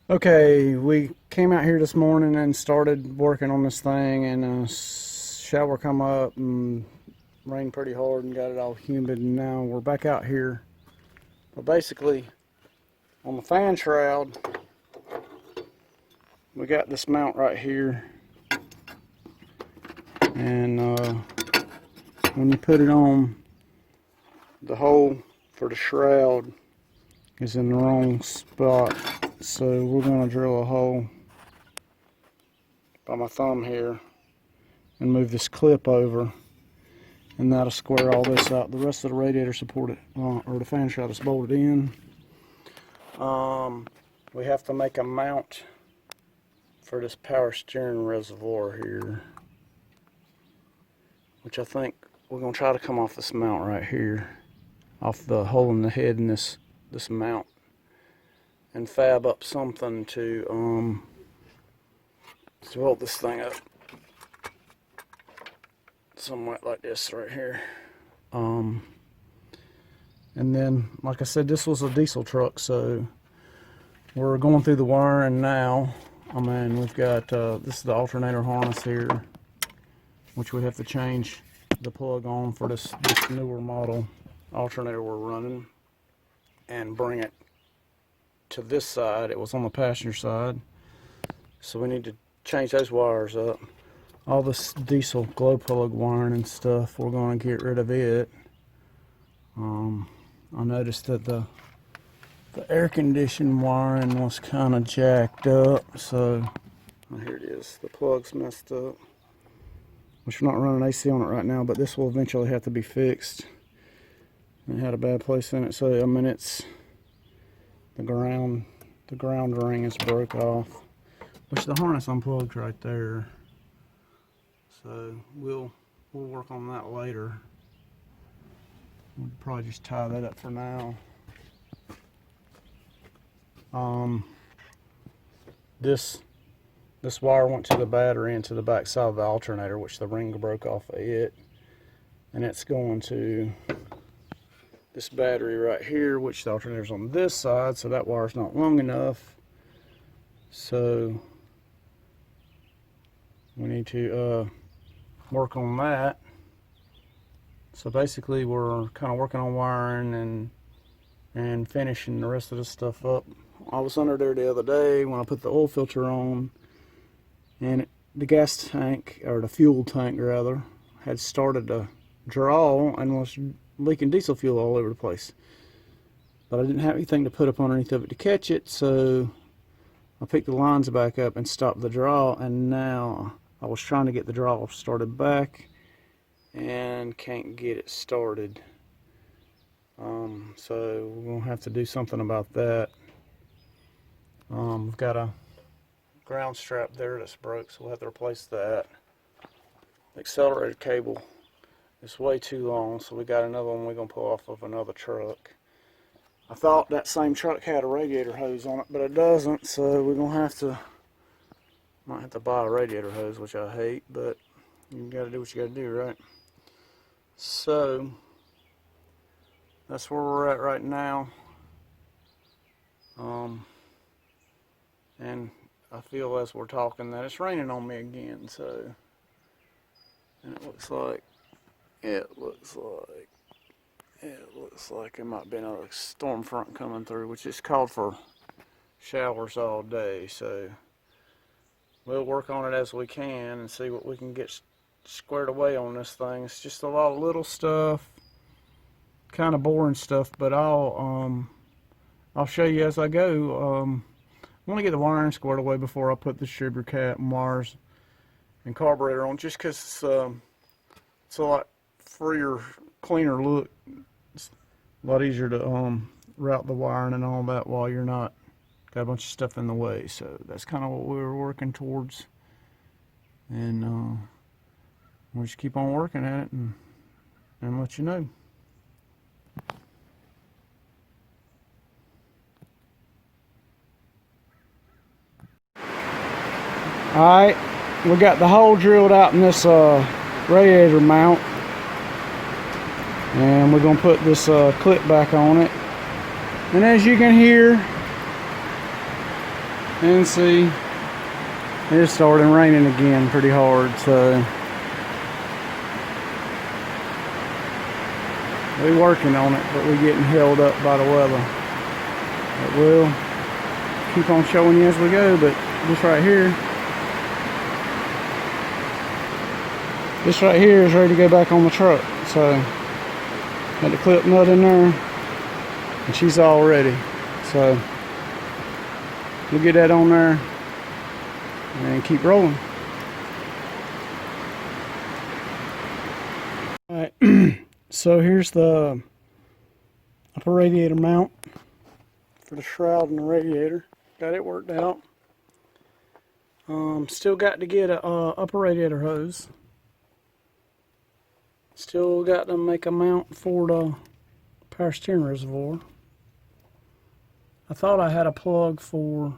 Okay, we came out here this morning and started working on this thing, and a shower come up and rained pretty hard and got it all humid, and now we're back out here. But basically, on the fan shroud, we got this mount right here, and when you put it on, the hole for the shroud is in the wrong spot. So we're going to drill a hole by my thumb here and move this clip over, and that'll square all this out. The rest of the radiator support or the fan shroud is bolted in. We have to make a mount for this power steering reservoir here, which I think we're going to try to come off this mount right here, off the hole in the head in this mount, and fab up something to hold this thing up somewhat like this right here. And then, like I said, this was a diesel truck, so we're going through the wiring now. I mean, we've got this is the alternator harness here, which we have to change the plug on for this newer model alternator we're running, and bring it to this side. It was on the passenger side, so we need to change those wires up. All this diesel glow plug wiring and stuff, we're going to get rid of it. I noticed that the air conditioning wiring was kind of jacked up, so here it is. The plug's messed up, which we're not running AC on it right now, but this will eventually have to be fixed. It had a bad place in it, so I mean, it's the ground ring is broke off, which the harness unplugged right there. So we'll work on that later. We'll probably just tie that up for now. This wire went to the battery and to the back side of the alternator, which the ring broke off of it, and it's going to this battery right here, which the alternator's on this side, so that wire's not long enough. So we need to work on that. So basically, we're kind of working on wiring and finishing the rest of this stuff up. I was under there the other day when I put the oil filter on, and the gas tank, or the fuel tank rather, had started to draw and was leaking diesel fuel all over the place. But I didn't have anything to put up underneath of it to catch it, so I picked the lines back up and stopped the draw, and now I was trying to get the draw started back and can't get it started. So we're going to have to do something about that. We've got a ground strap there that's broke, so we'll have to replace that. The accelerator cable is way too long, so we got another one we're going to pull off of another truck. I thought that same truck had a radiator hose on it, but it doesn't, so we're going to might have to buy a radiator hose, which I hate, but you got to do what you got to do, right? So that's where we're at right now. And I feel as we're talking that it's raining on me again, so, and it looks like it might have been a storm front coming through, which is called for showers all day. So we'll work on it as we can and see what we can get squared away on this thing. It's just a lot of little stuff, kind of boring stuff, but I'll show you as I go. I want to get the wiring squared away before I put the distributor cap and wires and carburetor on, just because it's a lot freer, cleaner look. It's a lot easier to route the wiring and all that while you're not got a bunch of stuff in the way. So that's kind of what we were working towards, and we'll just keep on working at it and let you know. Alright, we got the hole drilled out in this radiator mount, and we're going to put this clip back on it. And as you can hear, And see, it's starting raining again pretty hard, so we're working on it, but we're getting held up by the weather. But we'll keep on showing you as we go. But this right here is ready to go back on the truck. So got the clip nut in there, and she's all ready. So we'll get that on there and keep rolling. Alright, so here's the upper radiator mount for the shroud and the radiator. Got it worked out. Still got to get a upper radiator hose. Still got to make a mount for the power steering reservoir. I thought I had a plug for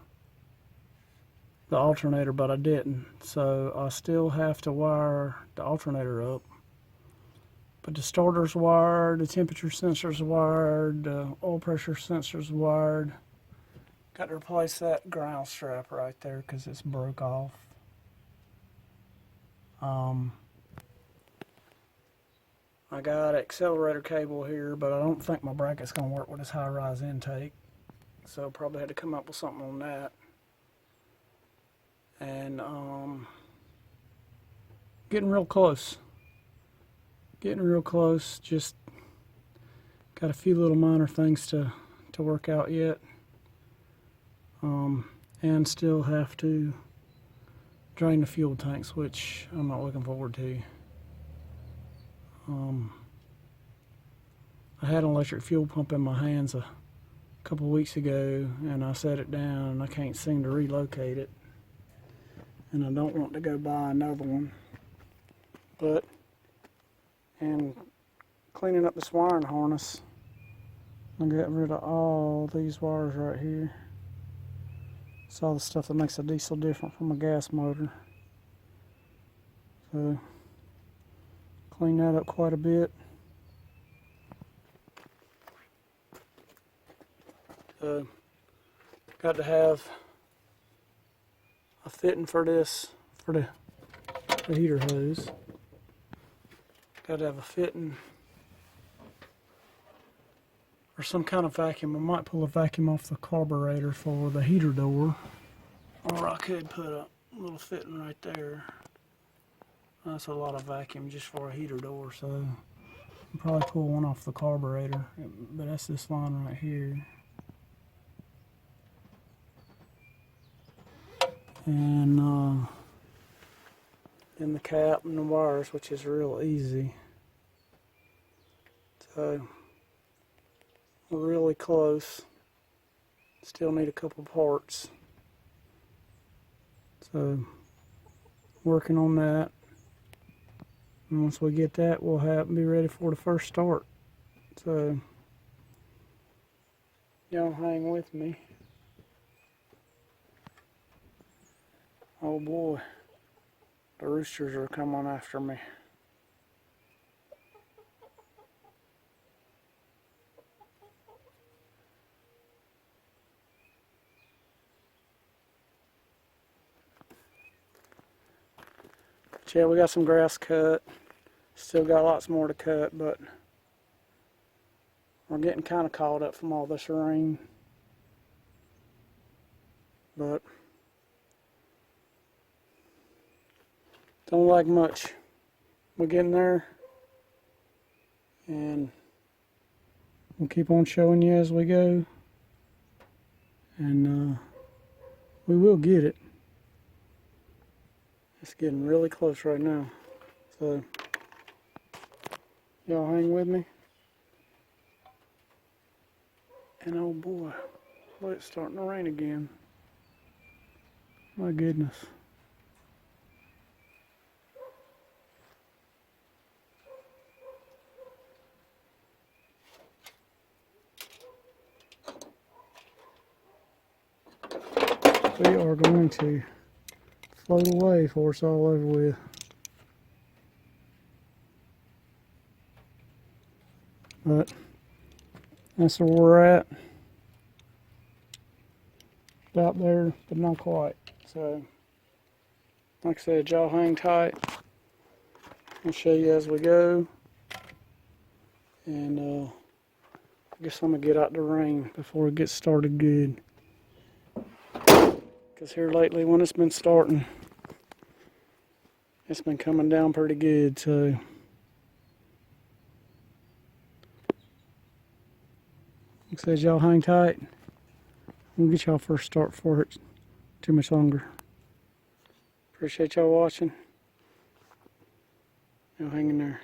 the alternator, but I didn't. So I still have to wire the alternator up. But the starter's wired, the temperature sensor's wired, the oil pressure sensor's wired. Got to replace that ground strap right there because it's broke off. I got accelerator cable here, but I don't think my bracket's going to work with this high-rise intake. So probably had to come up with something on that. And getting real close. Getting real close. Just got a few little minor things to work out yet. And still have to drain the fuel tanks, which I'm not looking forward to. I had an electric fuel pump in my hands a couple of weeks ago, and I set it down and I can't seem to relocate it. And I don't want to go buy another one. But, and cleaning up this wiring harness, I got rid of all these wires right here. It's all the stuff that makes a diesel different from a gas motor. So, clean that up quite a bit. Got to have a fitting for this, for the heater hose. Got to have a fitting or some kind of vacuum. I might pull a vacuum off the carburetor for the heater door, or I could put a little fitting right there. That's a lot of vacuum just for a heater door, so I'll probably pull one off the carburetor. But that's this line right here. And then the cap and the wires, which is real easy. So we're really close. Still need a couple parts. So working on that. And once we get that, we'll be ready for the first start. So y'all hang with me. Oh boy, the roosters are coming after me. But yeah, we got some grass cut. Still got lots more to cut, but we're getting kind of caught up from all this rain. But don't like much. We're getting there, and we'll keep on showing you as we go, and we will get it. It's getting really close right now, so y'all hang with me. And oh boy, it's starting to rain again. My goodness. We are going to float away before it's all over with. But that's where we're at. about there, but not quite. So, like I said, y'all hang tight. I'll show you as we go. And I guess I'm gonna get out the rain before it gets started good. Because here lately, when it's been starting, it's been coming down pretty good. So, like I said, y'all hang tight. We'll get y'all first start for it. Too much longer. Appreciate y'all watching. Y'all hang in there.